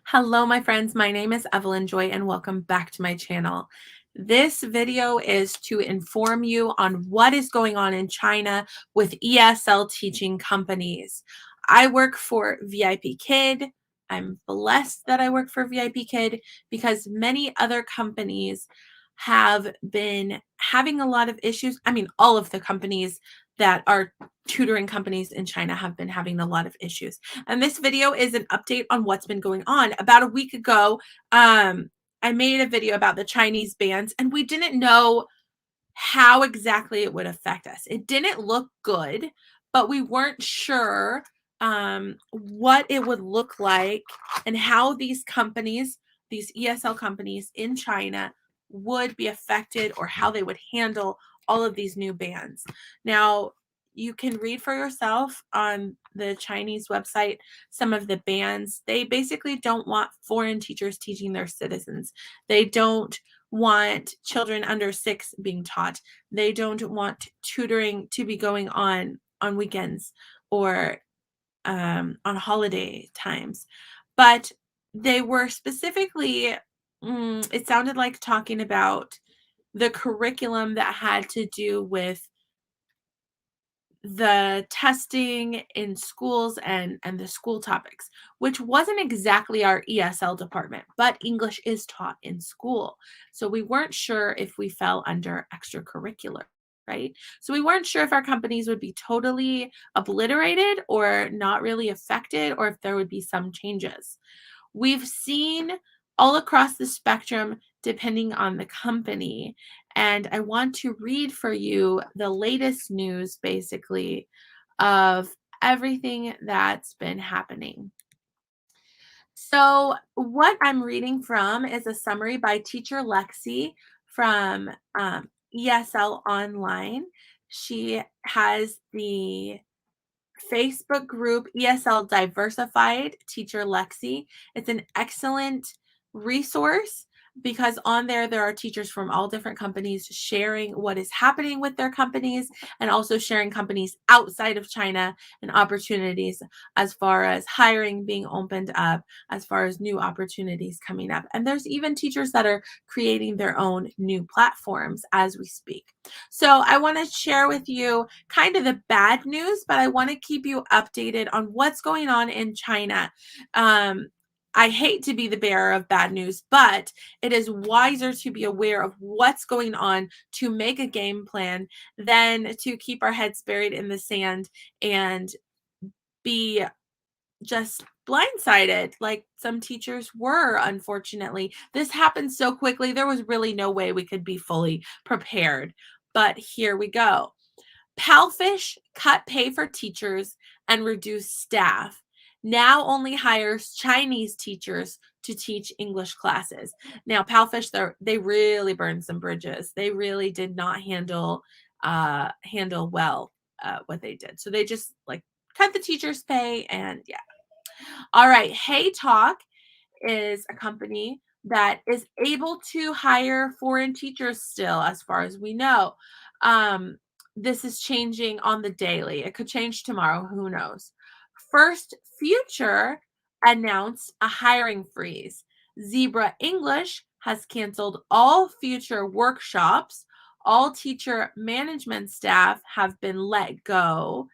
Hello, my friends. My name is Evelyn Joy, and welcome back to my channel. This video is to inform you on what is going on in China with ESL teaching companies. I work for VIPKID. I'm blessed that I work for VIPKID because many other companies have been having a lot of issues. I mean, all of the companies that are tutoring companies in China have been having a lot of issues. And this video is an update on what's been going on. About a week ago, I made a video about the Chinese bans, and we didn't know how exactly it would affect us. It didn't look good, but we weren't sure what it would look like and how these companies, these ESL companies in China, would be affected or how they would handle all of these new bans. Now, you can read for yourself on the Chinese website some of the bans. They basically don't want foreign teachers teaching their citizens. They don't want children under 6 being taught. They don't want tutoring to be going on weekends or on holiday times. But they were specifically, it sounded like talking about the curriculum that had to do with the testing in schools and the school topics, which wasn't exactly our ESL department, but English is taught in school. So we weren't sure if we fell under extracurricular, right? So we weren't sure if our companies would be totally obliterated or not really affected, or if there would be some changes. We've seen all across the spectrum, depending on the company. And I want to read for you the latest news, basically, of everything that's been happening. So, what I'm reading from is a summary by teacher Lexi from ESL Online. She has the Facebook group ESL Diversified Teacher Lexi. It's an excellent resource because on there are teachers from all different companies sharing what is happening with their companies and also sharing companies outside of China and opportunities as far as hiring being opened up, as far as new opportunities coming up. And there's even teachers that are creating their own new platforms as we speak. So I want to share with you kind of the bad news, but I want to keep you updated on what's going on in China. I hate to be the bearer of bad news, but it is wiser to be aware of what's going on to make a game plan than to keep our heads buried in the sand and be just blindsided like some teachers were, unfortunately. This happened so quickly, there was really no way we could be fully prepared. But here we go. Palfish cut pay for teachers and reduced staff. Now only hires Chinese teachers to teach English classes. Now, Palfish, they really burned some bridges. They really did not handle well what they did. So they just like cut the teachers' pay and yeah. All right, Hey Talk is a company that is able to hire foreign teachers still, as far as we know. This is changing on the daily. It could change tomorrow. Who knows? First Future announced a hiring freeze. Zebra English has canceled all future workshops. All teacher management staff have been let go.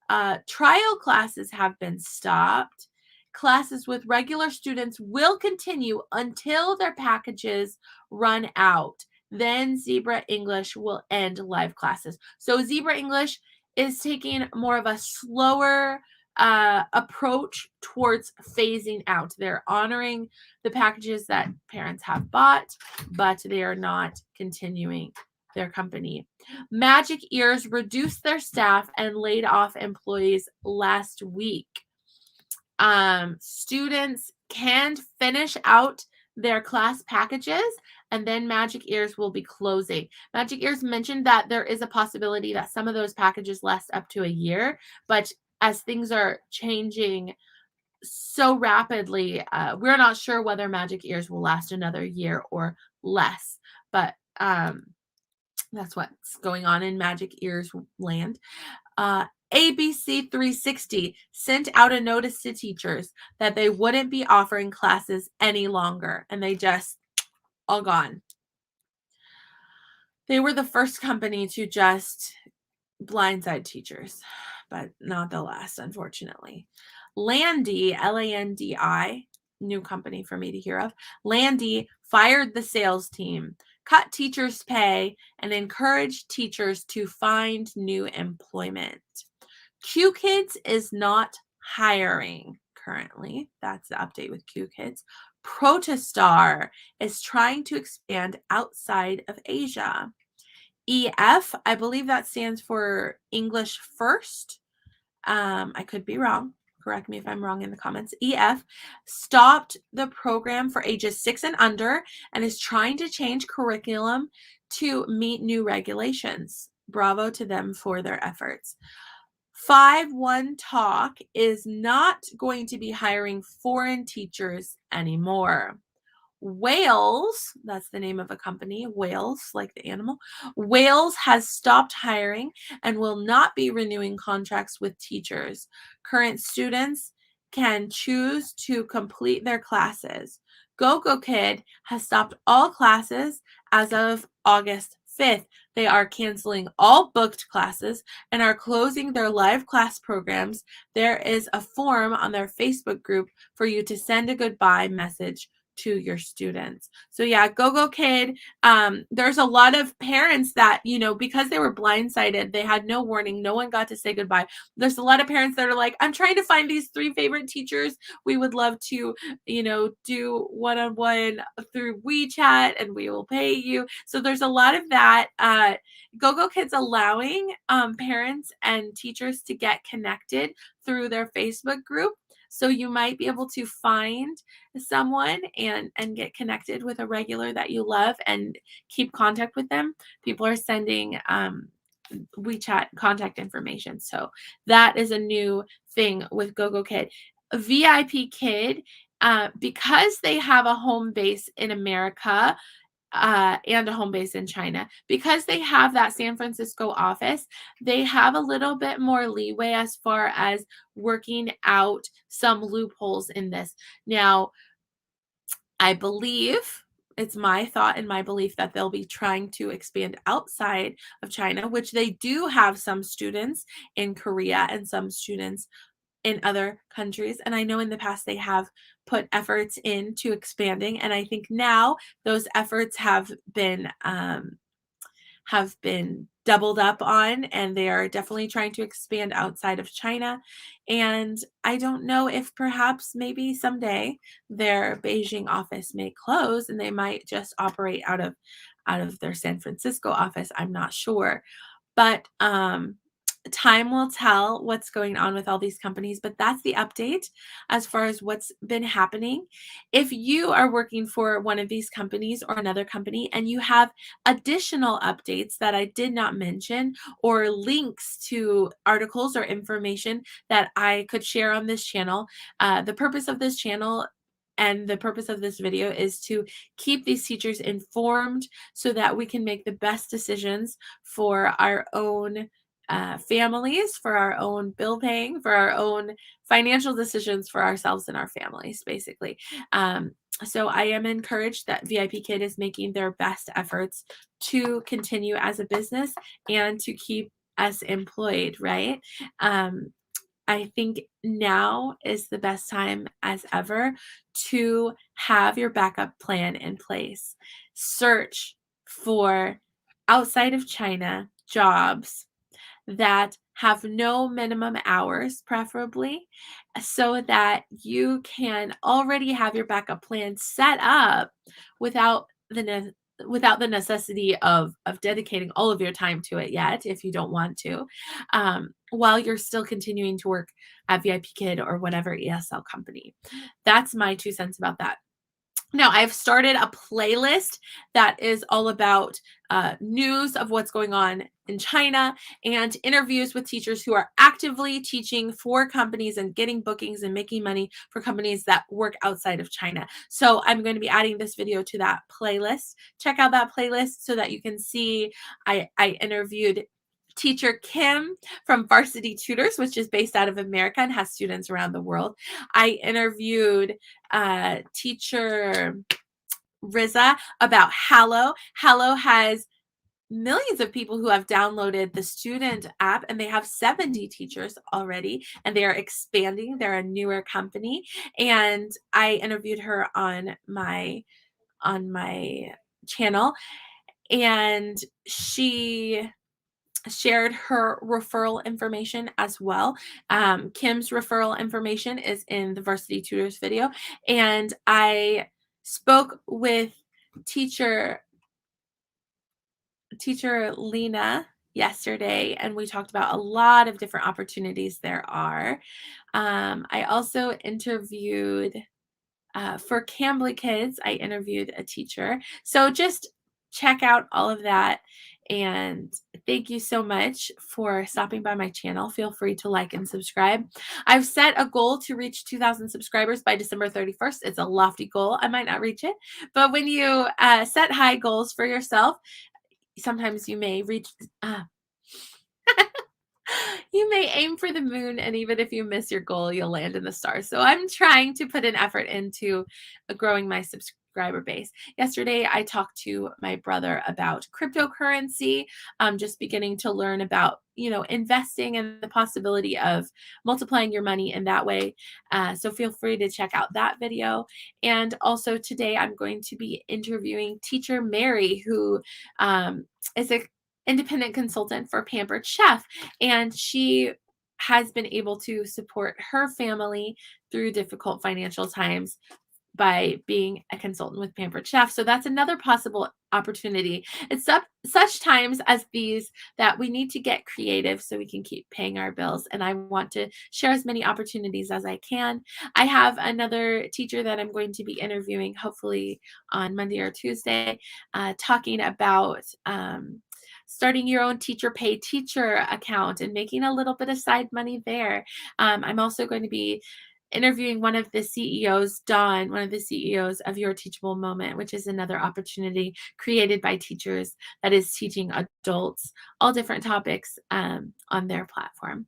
Trial classes have been stopped. Classes with regular students will continue until their packages run out. Then Zebra English will end live classes. So Zebra English is taking more of a slower approach towards phasing out. They're honoring the packages that parents have bought, but they are not continuing their company. Magic Ears reduced their staff and laid off employees last week. Students can finish out their class packages and then Magic Ears will be closing. Magic Ears mentioned that there is a possibility that some of those packages last up to a year, but as things are changing so rapidly, we're not sure whether Magic Ears will last another year or less, but that's what's going on in Magic Ears land. ABC 360 sent out a notice to teachers that they wouldn't be offering classes any longer, and they just all gone. They were the first company to just blindside teachers, but not the last, unfortunately. Landy, Landi, new company for me to hear of. Landy fired the sales team, cut teachers' pay, and encouraged teachers to find new employment. QKids is not hiring currently. That's the update with QKids. Protestar is trying to expand outside of Asia. EF, I believe that stands for English First. I could be wrong. Correct me if I'm wrong in the comments. EF stopped the program for ages 6 and under and is trying to change curriculum to meet new regulations. Bravo to them for their efforts. 5-1 Talk is not going to be hiring foreign teachers anymore. Wales, that's the name of a company, Wales, like the animal. Wales has stopped hiring and will not be renewing contracts with teachers. Current students can choose to complete their classes. GoGoKid has stopped all classes as of August 5th. They are canceling all booked classes and are closing their live class programs. There is a form on their Facebook group for you to send a goodbye message to your students. So yeah, GoGoKid. There's a lot of parents that, because they were blindsided, they had no warning, no one got to say goodbye. There's a lot of parents that are like, I'm trying to find these 3 favorite teachers. We would love to, do one-on-one through WeChat and we will pay you. So there's a lot of that. GoGoKid's allowing parents and teachers to get connected through their Facebook group. So you might be able to find someone and get connected with a regular that you love and keep contact with them. People are sending WeChat contact information. So that is a new thing with GoGoKid. VIPKID, because they have a home base in America, and a home base in China. Because they have that San Francisco office, they have a little bit more leeway as far as working out some loopholes in this. Now, I believe it's my thought and my belief that they'll be trying to expand outside of China, which they do have some students in Korea and some students in other countries. And I know in the past they have put efforts into expanding. And I think now those efforts have been doubled up on, and they are definitely trying to expand outside of China. And I don't know if perhaps maybe someday their Beijing office may close and they might just operate out of their San Francisco office. I'm not sure. But time will tell what's going on with all these companies, but that's the update as far as what's been happening. If you are working for one of these companies or another company and you have additional updates that I did not mention or links to articles or information that I could share on this channel, the purpose of this channel and the purpose of this video is to keep these teachers informed so that we can make the best decisions for our own families, for our own bill paying, for our own financial decisions for ourselves and our families, basically. So I am encouraged that VIPKID is making their best efforts to continue as a business and to keep us employed, right? I think now is the best time as ever to have your backup plan in place. Search for outside of China jobs that have no minimum hours, preferably, so that you can already have your backup plan set up without the necessity of dedicating all of your time to it yet, if you don't want to, while you're still continuing to work at VIPKID or whatever ESL company. That's my 2 cents about that. Now, I've started a playlist that is all about news of what's going on in China and interviews with teachers who are actively teaching for companies and getting bookings and making money for companies that work outside of China. So I'm going to be adding this video to that playlist. Check out that playlist so that you can see I interviewed teacher Kim from Varsity Tutors, which is based out of America and has students around the world. I interviewed teacher Riza about Hallow. Hallow has millions of people who have downloaded the student app, and they have 70 teachers already, and they are expanding. They're a newer company, and I interviewed her on my channel, and she shared her referral information as well. Kim's referral information is in the Varsity Tutors video, and I spoke with teacher Lena yesterday, and we talked about a lot of different opportunities there are. I also interviewed for Cambly Kids, I interviewed a teacher. So just check out all of that. And thank you so much for stopping by my channel. Feel free to like and subscribe. I've set a goal to reach 2,000 subscribers by December 31st. It's a lofty goal. I might not reach it. But when you set high goals for yourself, sometimes you may reach you may aim for the moon, and even if you miss your goal, you'll land in the stars. So I'm trying to put an effort into growing my subscriber base. Yesterday, I talked to my brother about cryptocurrency, just beginning to learn about, investing and the possibility of multiplying your money in that way. So feel free to check out that video. And also today, I'm going to be interviewing teacher Mary, who is a independent consultant for Pampered Chef, and she has been able to support her family through difficult financial times by being a consultant with Pampered Chef. So that's another possible opportunity. It's such times as these that we need to get creative so we can keep paying our bills. And I want to share as many opportunities as I can. I have another teacher that I'm going to be interviewing, hopefully on Monday or Tuesday, talking about starting your own teacher pay teacher account and making a little bit of side money there. I'm also going to be interviewing one of the CEOs, Dawn, one of the CEOs of Your Teachable Moment, which is another opportunity created by teachers that is teaching adults all different topics on their platform.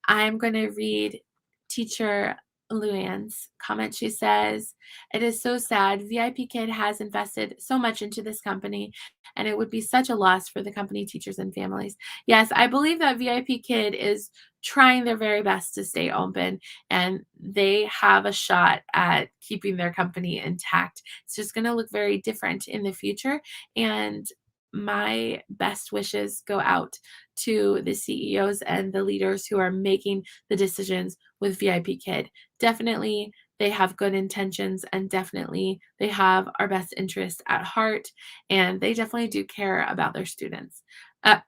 I'm going to read teacher Luann's comment. She says, "It is so sad. VIPKID has invested so much into this company, and it would be such a loss for the company, teachers, and families." Yes, I believe that VIPKID is trying their very best to stay open, and they have a shot at keeping their company intact. It's just going to look very different in the future, and my best wishes go out to the CEOs and the leaders who are making the decisions with VIPKID. Definitely they have good intentions, and definitely they have our best interest at heart, and they definitely do care about their students and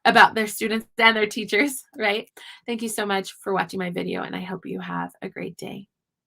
their teachers, right? Thank you so much for watching my video, and I hope you have a great day.